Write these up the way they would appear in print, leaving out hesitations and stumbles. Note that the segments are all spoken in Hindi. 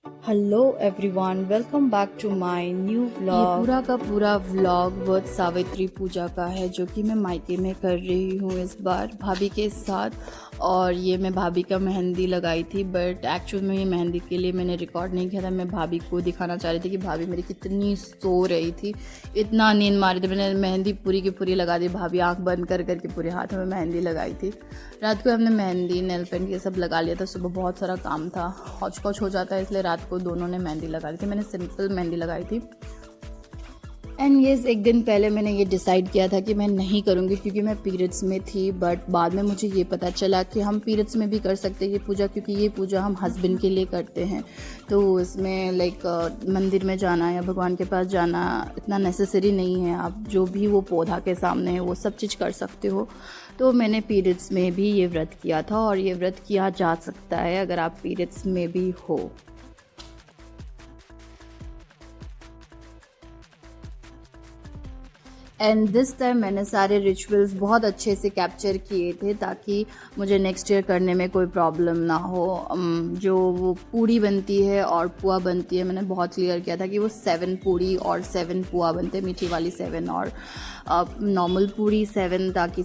Hello everyone, welcome back to my new vlog. ये पूरा का पूरा व्लॉग वर्थ सावित्री पूजा का है जो कि मैं मायके में कर रही हूँ इस बार भाभी के साथ। और ये मैं भाभी का मेहंदी लगाई थी, बट एक्चुअल में ये मेहंदी के लिए मैंने रिकॉर्ड नहीं किया था। मैं भाभी को दिखाना चाह रही थी कि भाभी मेरी कितनी सो रही थी, इतना नींद मारी थी। मैंने मेहंदी पूरी की पूरी लगा दी, भाभी आंख बंद कर करके पूरे हाथ में मेहंदी लगाई थी। रात को हमने मेहंदी नेल पेंट ये सब लगा लिया था, सुबह बहुत सारा काम था, हौच पौच हो जाता है, इसलिए रात को दोनों ने मेहंदी लगा ली थी। मैंने सिंपल मेहंदी लगाई थी। एंड येस, एक दिन पहले मैंने ये डिसाइड किया था कि मैं नहीं करूँगी क्योंकि मैं पीरियड्स में थी, बट बाद में मुझे ये पता चला कि हम पीरियड्स में भी कर सकते हैं ये पूजा, क्योंकि ये पूजा हम हस्बैंड के लिए करते हैं। तो इसमें मंदिर में जाना या भगवान के पास जाना इतना नेसेसरी नहीं है। आप जो भी वो पौधा के सामने है वो सब चीज़ कर सकते हो। तो मैंने पीरियड्स में भी ये व्रत किया था और ये व्रत किया जा सकता है अगर आप पीरियड्स में भी हो। एंड दिस टाइम मैंने सारे रिचुअल्स बहुत अच्छे से कैप्चर किए थे ताकि मुझे नेक्स्ट ईयर करने में कोई प्रॉब्लम ना हो। जो वो पूड़ी बनती है और पुआ बनती है, मैंने बहुत क्लियर किया था कि वो 7 पूड़ी और 7 पुआ बनते हैं, मीठी वाली 7 और नॉर्मल पूड़ी 7, ताकि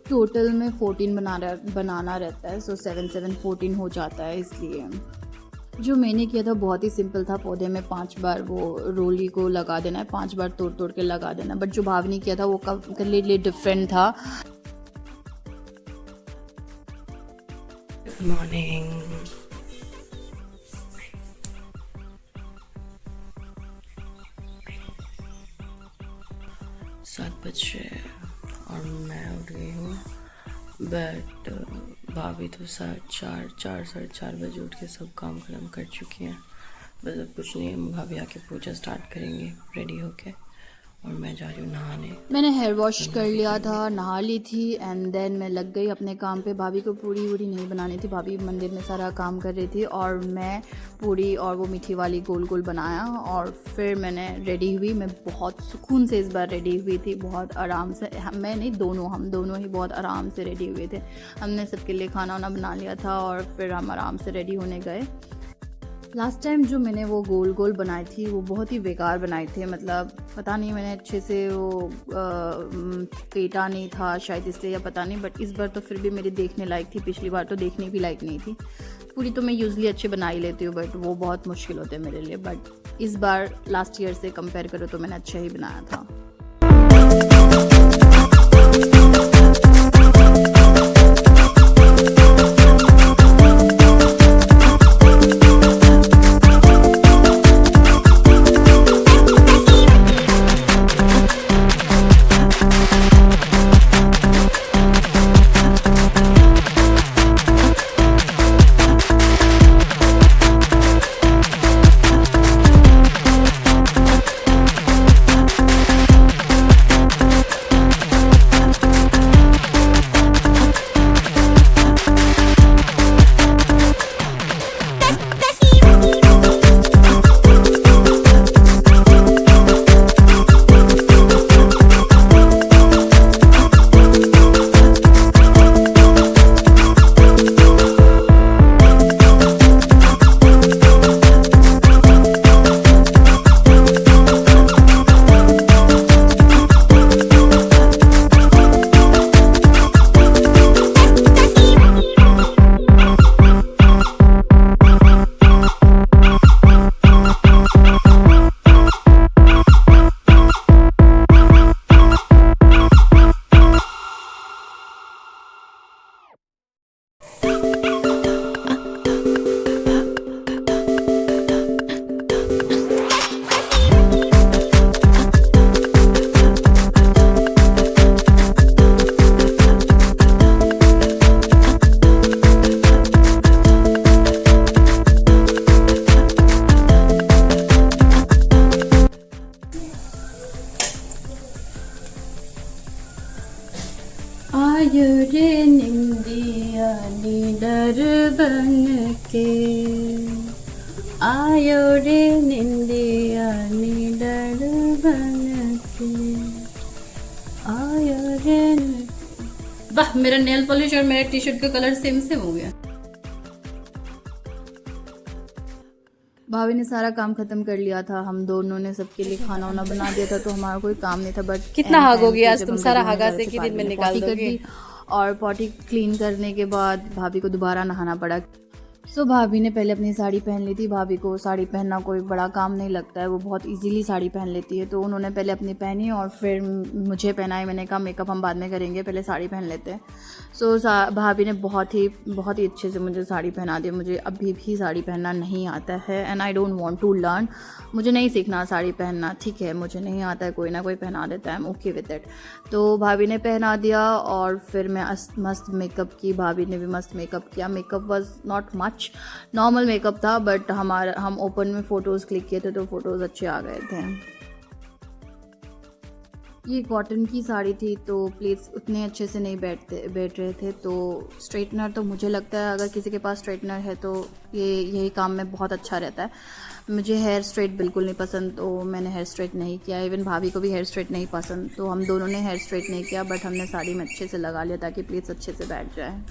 टोटल में 14 बनाना रहता है। सो 7 7 14 हो जाता है। इसलिए जो मैंने किया था बहुत ही सिंपल था। पौधे में 5 बार वो रोली को लगा देना है, 5 बार तोड़ तोड़ के लगा देना। बट जो भाव ने किया था वो कम्प्लीटली डिफरेंट था। Good morning. सात बज रहे और मैं उठ गई हूँ, बट भाभी तो 4:30 बजे उठ के सब काम खत्म कर चुकी हैं। बस अब कुछ नहीं है, भाभी आके पूजा स्टार्ट करेंगे रेडी होके, और मैं जा रही हूँ नहाने। मैंने हेयर वॉश कर लिया था, नहा ली थी, एंड देन मैं लग गई अपने काम पे। भाभी को पूड़ी वूड़ी नहीं बनानी थी, भाभी मंदिर में सारा काम कर रही थी और मैं पूड़ी और वो मीठी वाली गोल गोल बनाया। और फिर मैंने रेडी हुई। मैं बहुत सुकून से इस बार रेडी हुई थी, बहुत आराम से। मैं नहीं, हम दोनों ही बहुत आराम से रेडी हुए थे। हमने सबके लिए खाना वाना बना लिया था और फिर हम आराम से रेडी होने गए। लास्ट टाइम जो मैंने वो गोल गोल बनाई थी वो बहुत ही बेकार बनाई थी, मतलब पता नहीं मैंने अच्छे से वो पेटा नहीं था शायद इसलिए, या पता नहीं। बट इस बार तो फिर भी मेरी देखने लायक थी, पिछली बार तो देखने भी लायक नहीं थी। पूरी तो मैं यूजली अच्छे बना ही लेती हूँ, बट वो बहुत मुश्किल होते हैं मेरे लिए। बट इस बार लास्ट ईयर से कंपेयर करो तो मैंने अच्छा ही बनाया था। आयो रे निंदिया नीडर बन के, आयो रे निंदिया नीडर बन के, आयो रे। वाह, मेरा नेल पॉलिश और मेरा टी शर्ट का कलर सेम सेम हो गया। भाभी ने सारा काम खत्म कर लिया था, हम दोनों ने सबके लिए खाना वाना बना दिया था, तो हमारा कोई काम नहीं था। बट कितना हागोगी आज तुम? सारा हागा से कि दिन में निकाल कर दोगी? दी और पॉटी क्लीन करने के बाद भाभी को दोबारा नहाना पड़ा। सो भाभी ने पहले अपनी साड़ी पहन ली थी। भाभी को साड़ी पहनना कोई बड़ा काम नहीं लगता है, वो बहुत इजीली साड़ी पहन लेती है। तो उन्होंने पहले अपनी पहनी और फिर मुझे पहनाई। मैंने कहा मेकअप हम बाद में करेंगे, पहले साड़ी पहन लेते हैं। सो भाभी ने बहुत ही अच्छे से मुझे साड़ी पहना दी। मुझे अभी भी साड़ी पहनना नहीं आता है and I don't want to learn. मुझे नहीं सीखना साड़ी पहनना, ठीक है, मुझे नहीं आता है, कोई ना कोई पहना देता है, I am okay with it. तो भाभी ने पहना दिया और फिर मैं मस्त मेकअप की, भाभी ने भी मस्त मेकअप किया। Makeup was not much, normal makeup था, बट हम ओपन में फ़ोटोज़ क्लिक किए थे तो फ़ोटोज़ अच्छे आ गए थे। ये कॉटन की साड़ी थी तो प्लेट्स उतने अच्छे से नहीं बैठ रहे थे। तो स्ट्रेटनर तो मुझे लगता है अगर किसी के पास स्ट्रेटनर है तो यही काम में बहुत अच्छा रहता है। मुझे हेयर स्ट्रेट बिल्कुल नहीं पसंद, तो मैंने हेयर स्ट्रेट नहीं किया। इवन भाभी को भी हेयर स्ट्रेट नहीं पसंद, तो हम दोनों ने हेयर स्ट्रेट नहीं किया, बट हमने साड़ी में अच्छे से लगा लिया ताकि प्लेट्स अच्छे से बैठ जाए।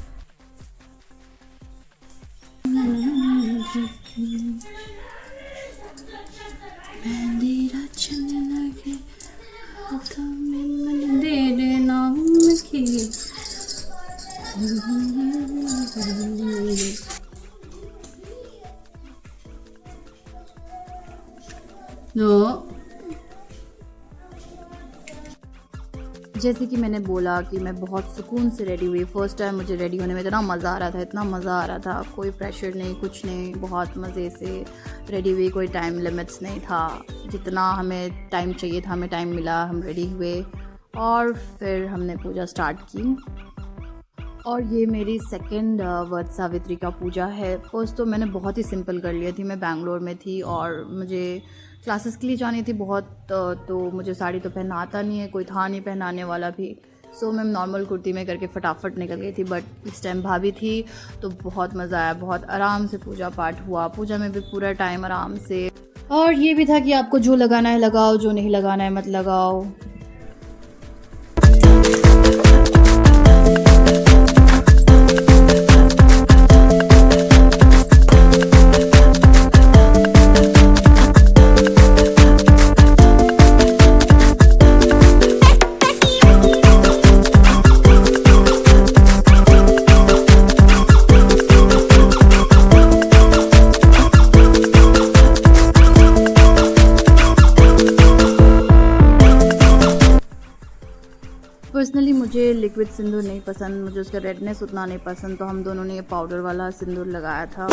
जैसे कि मैंने बोला कि मैं बहुत सुकून से रेडी हुई। फर्स्ट टाइम मुझे रेडी होने में इतना मज़ा आ रहा था, इतना मज़ा आ रहा था, कोई प्रेशर नहीं, कुछ नहीं, बहुत मज़े से रेडी हुई। कोई टाइम लिमिट्स नहीं था, जितना हमें टाइम चाहिए था हमें टाइम मिला, हम रेडी हुए और फिर हमने पूजा स्टार्ट की। और ये मेरी सेकंड वट सावित्री का पूजा है। फर्स्ट तो मैंने बहुत ही सिंपल कर लिया थी। मैं बैंगलोर में थी और मुझे क्लासेस के लिए जानी थी बहुत, तो मुझे साड़ी तो पहनना आता नहीं है, कोई था नहीं पहनाने वाला भी। सो मैं नॉर्मल कुर्ती में करके फटाफट निकल गई थी। बट इस टाइम भाभी थी तो बहुत मज़ा आया, बहुत आराम से पूजा पाठ हुआ। पूजा में भी पूरा टाइम आराम से। और ये भी था कि आपको जो लगाना है लगाओ, जो नहीं लगाना है मत लगाओ। पर्सनली मुझे लिक्विड सिंदूर नहीं पसंद, मुझे उसका रेडनेस उतना नहीं पसंद, तो हम दोनों ने ये पाउडर वाला सिंदूर लगाया था।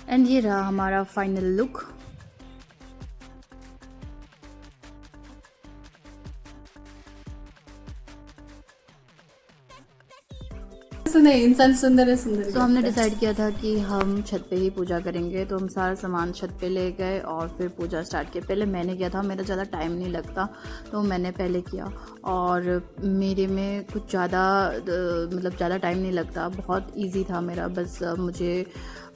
एंड ये रहा हमारा फाइनल लुक। इंसान सुंदर है, सुंदर। तो हमने डिसाइड किया था कि हम छत पे ही पूजा करेंगे, तो हम सारा सामान छत पे ले गए और फिर पूजा स्टार्ट किया। पहले मैंने किया था, मेरा ज़्यादा टाइम नहीं लगता तो मैंने पहले किया और मेरे में कुछ ज़्यादा मतलब ज़्यादा टाइम नहीं लगता, बहुत इजी था मेरा। बस मुझे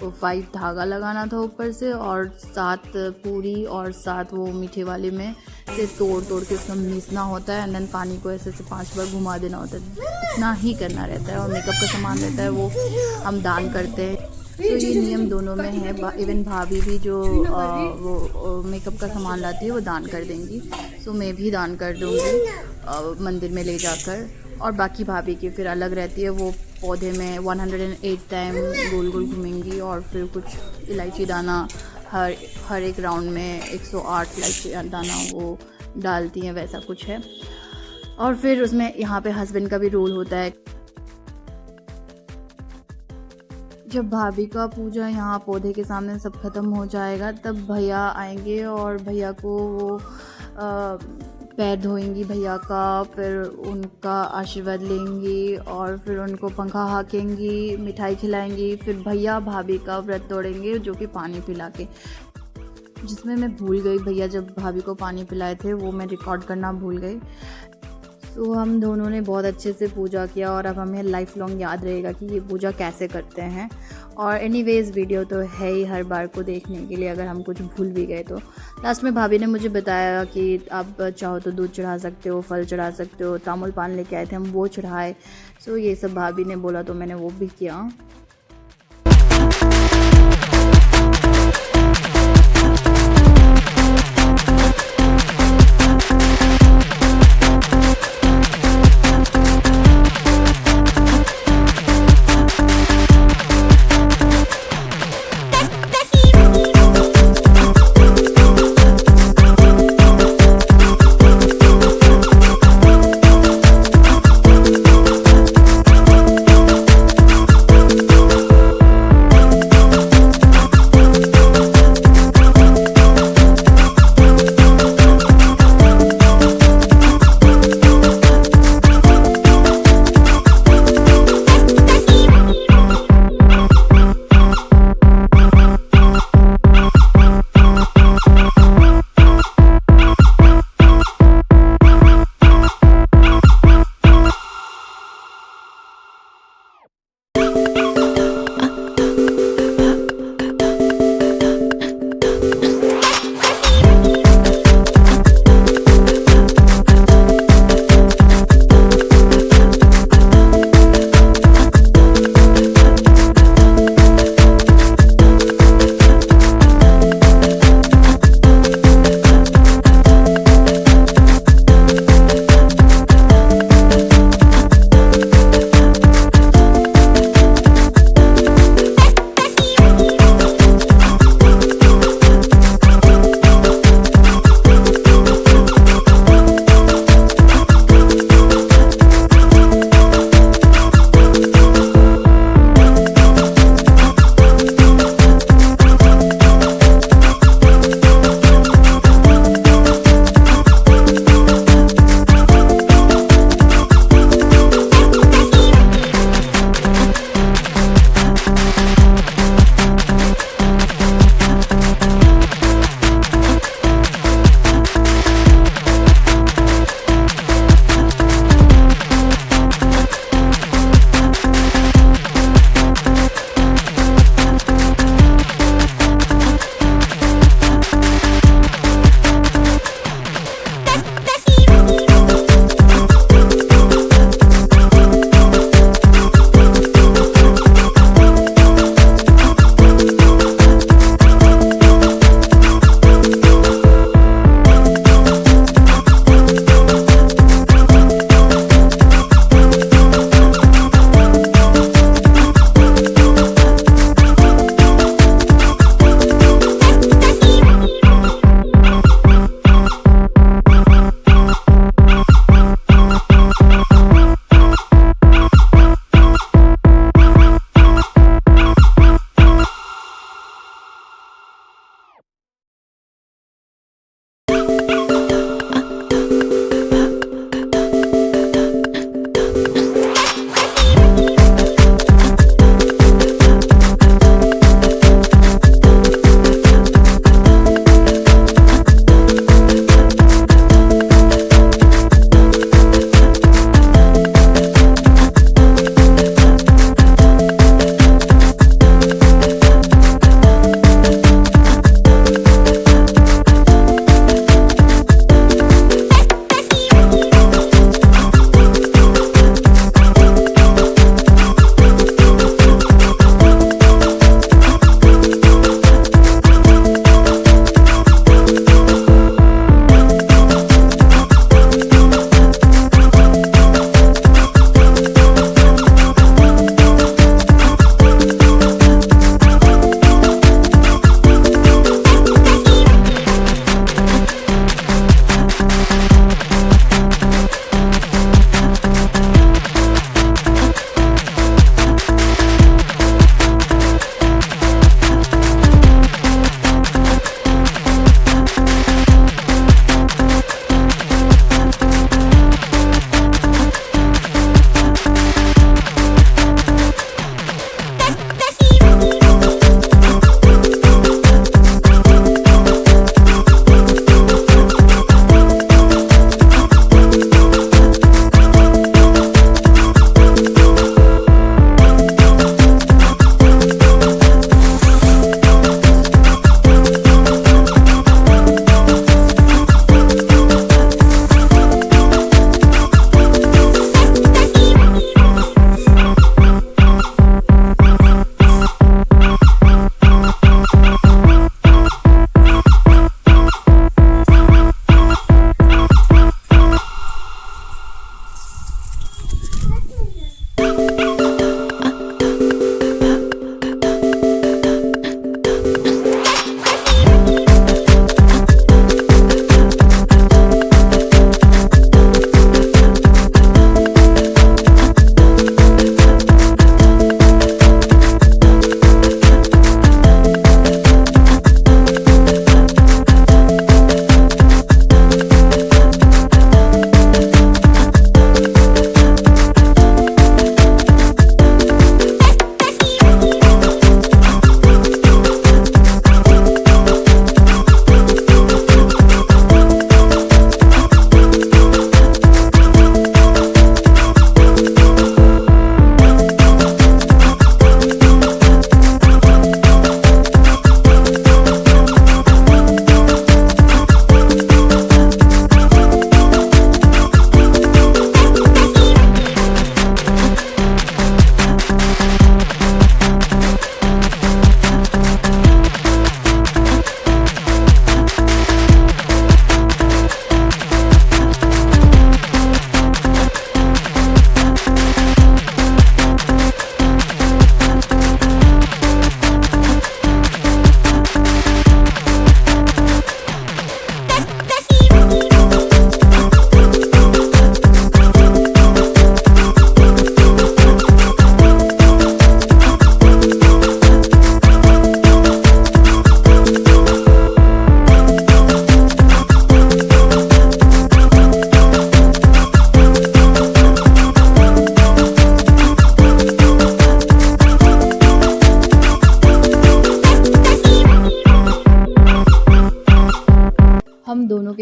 5 धागा लगाना था ऊपर से और 7 पूरी और 7 वो मीठे वाले में से तोड़ के उसमें मीसना होता है एंड देन पानी को ऐसे 5 बार घुमा देना होता है। इतना ही करना रहता है और मेकअप का सामान रहता है वो हम दान करते हैं। तो ये नियम दोनों में है। इवन भाभी भी जो वो मेकअप का सामान लाती है वो दान कर देंगी, तो मैं भी दान कर दूँगी मंदिर में ले जाकर। और बाकी भाभी की फिर अलग रहती है, वो पौधे में 108 टाइम गोल गोल घूमेंगी और फिर कुछ इलायची दाना हर एक राउंड में 108 इलायची दाना वो डालती हैं, वैसा कुछ है। और फिर उसमें यहाँ पे हस्बैंड का भी रोल होता है। जब भाभी का पूजा यहाँ पौधे के सामने सब ख़त्म हो जाएगा तब भैया आएंगे और भैया को वो पैर धोएंगी भैया का, फिर उनका आशीर्वाद लेंगी और फिर उनको पंखा हाँकेंगी, मिठाई खिलाएंगी। फिर भैया भाभी का व्रत तोड़ेंगे जो कि पानी पिला के, जिसमें मैं भूल गई भैया जब भाभी को पानी पिलाए थे वो मैं रिकॉर्ड करना भूल गई। तो हम दोनों ने बहुत अच्छे से पूजा किया और अब हमें लाइफ लॉन्ग याद रहेगा कि ये पूजा कैसे करते हैं। और एनीवेज वीडियो तो है ही हर बार को देखने के लिए, अगर हम कुछ भूल भी गए तो। लास्ट में भाभी ने मुझे बताया कि आप चाहो तो दूध चढ़ा सकते हो, फल चढ़ा सकते हो, तामुल पान लेके आए थे हम वो चढ़ाए। सो ये सब भाभी ने बोला तो मैंने वो भी किया।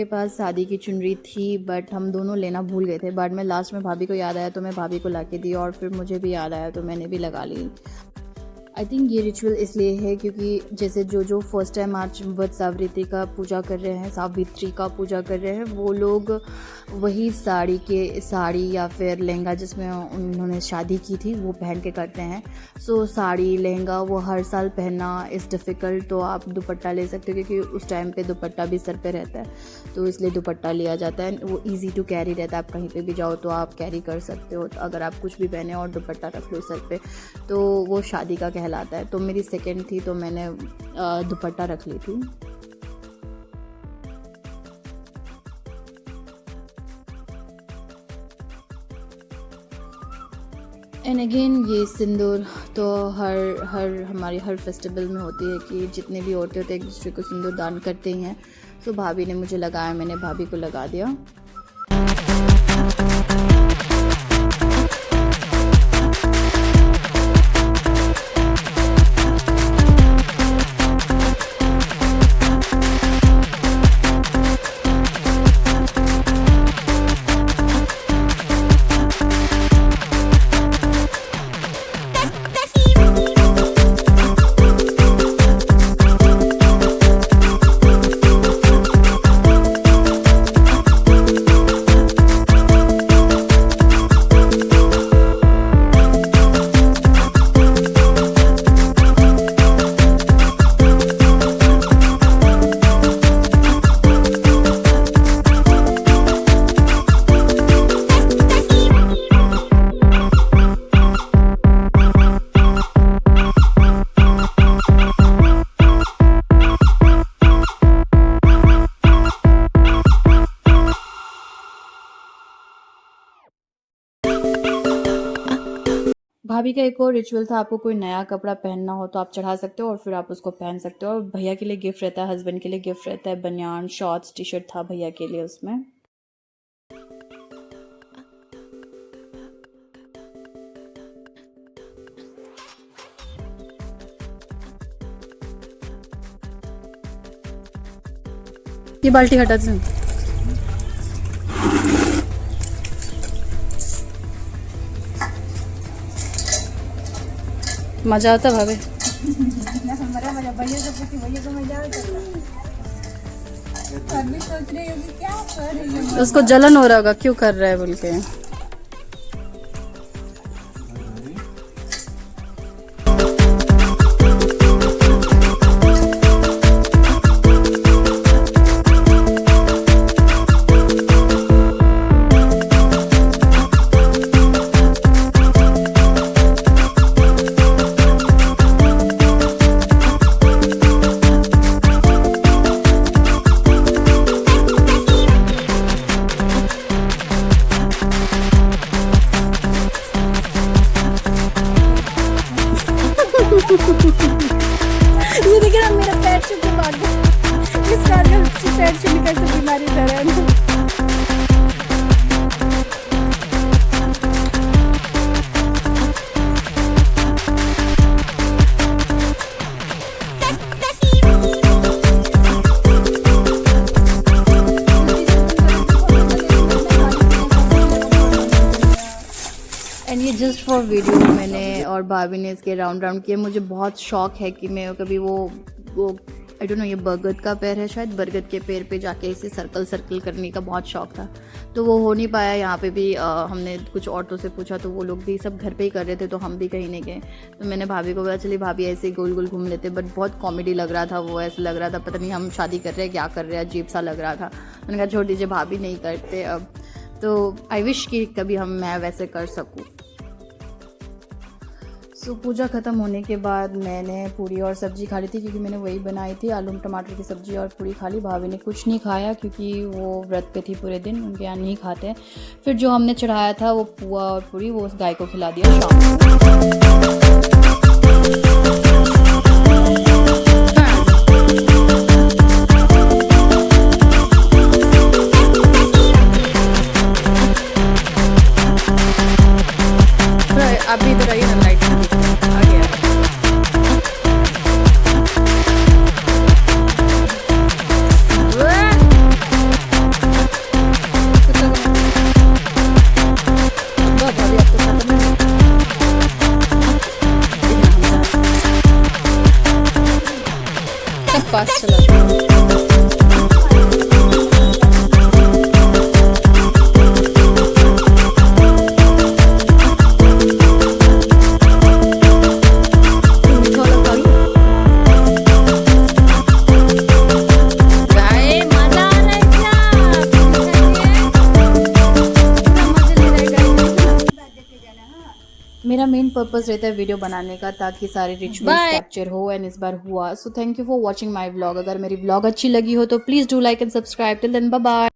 के पास शादी की चुनरी थी, बट हम दोनों लेना भूल गए थे। बाद में लास्ट में भाभी को याद आया तो मैं भाभी को ला के दी, और फिर मुझे भी याद आया तो मैंने भी लगा ली। आई थिंक ये रिचुअल इसलिए है क्योंकि जैसे जो फर्स्ट टाइम आज वट सावित्री का पूजा कर रहे हैं, सावित्री का पूजा कर रहे हैं, वो लोग वही साड़ी या फिर लहंगा जिसमें उन्होंने शादी की थी वो पहन के करते हैं। सो साड़ी लहंगा वो हर साल पहनना इज़ डिफ़िकल्ट, तो आप दुपट्टा ले सकते हो क्योंकि उस टाइम पे दुपट्टा भी सर पे रहता है, तो इसलिए दुपट्टा लिया जाता है। वो इजी टू कैरी रहता है, आप कहीं पे भी जाओ तो आप कैरी कर सकते हो। तो अगर आप कुछ भी पहने और दुपट्टा रख लो सर पे तो वो शादी का कहलाता है। तो मेरी सेकेंड थी तो मैंने दुपट्टा रख ली थी। एंड अगेन ये सिंदूर तो हमारी हर फेस्टिवल में होती है कि जितने भी औरतें होते हैं एक दूसरे को सिंदूर दान करते ही हैं। तो भाभी ने मुझे लगाया, मैंने भाभी को लगा दिया। भाभी का एक और रिचुअल था, आपको कोई नया कपड़ा पहनना हो तो आप चढ़ा सकते हो और फिर आप उसको पहन सकते हो। और भैया के लिए गिफ्ट रहता है, हस्बैंड के लिए गिफ्ट रहता है बनियान, शॉर्ट्स, टी शर्ट था भैया के लिए उसमें। ये बाल्टी हटा दो। मजा आता भाभी? उसको जलन हो रहा होगा, क्यों कर रहा है बोल के। ये देखिए ना मेरा पैर छू भाग गया। इस कारण पैर छू कैसे बीमारी धरा है ना। ये जस्ट फॉर वीडियो मैंने और भाभी ने इसके राउंड किए। मुझे बहुत शौक है कि मैं कभी वो आई डोंट नो, ये बरगद का पेड़ है शायद, बरगद के पेड़ पे जाके इसे सर्कल करने का बहुत शौक था, तो वो हो नहीं पाया। यहाँ पे भी हमने कुछ औरतों से पूछा तो वो लोग भी सब घर पे ही कर रहे थे, तो हम भी कहीं नहीं गए। तो मैंने भाभी को बोला चलिए भाभी ऐसे ही गोल गोल घूम लेते, बट बहुत कॉमेडी लग रहा था वो, ऐसे लग रहा था पता नहीं हम शादी कर रहे हैं क्या कर रहे हैं, अजीब सा लग रहा था। मैंने कहा छोड़ दीजिए भाभी नहीं करते अब। तो आई विश कि कभी मैं वैसे कर सकूँ। सो पूजा ख़त्म होने के बाद मैंने पूरी और सब्ज़ी खा ली थी क्योंकि मैंने वही बनाई थी, आलू टमाटर की सब्ज़ी और पूरी खा ली। भाभी ने कुछ नहीं खाया क्योंकि वो व्रत पे थी पूरे दिन, उनके यहाँ नहीं खाते। फिर जो हमने चढ़ाया था वो पुआ और पूरी वो उस गाय को खिला दिया शाम को। अभी इधर आइए ना, लाइट आ गया। सब पास चला जाए। मेरा मेन पर्पस रहता है वीडियो बनाने का ताकि सारे रिचुअल्स कैप्चर हो एंड इस बार हुआ। So thank you for watching my vlog. अगर मेरी व्लॉग अच्छी लगी हो तो please do like and subscribe. Till then bye bye.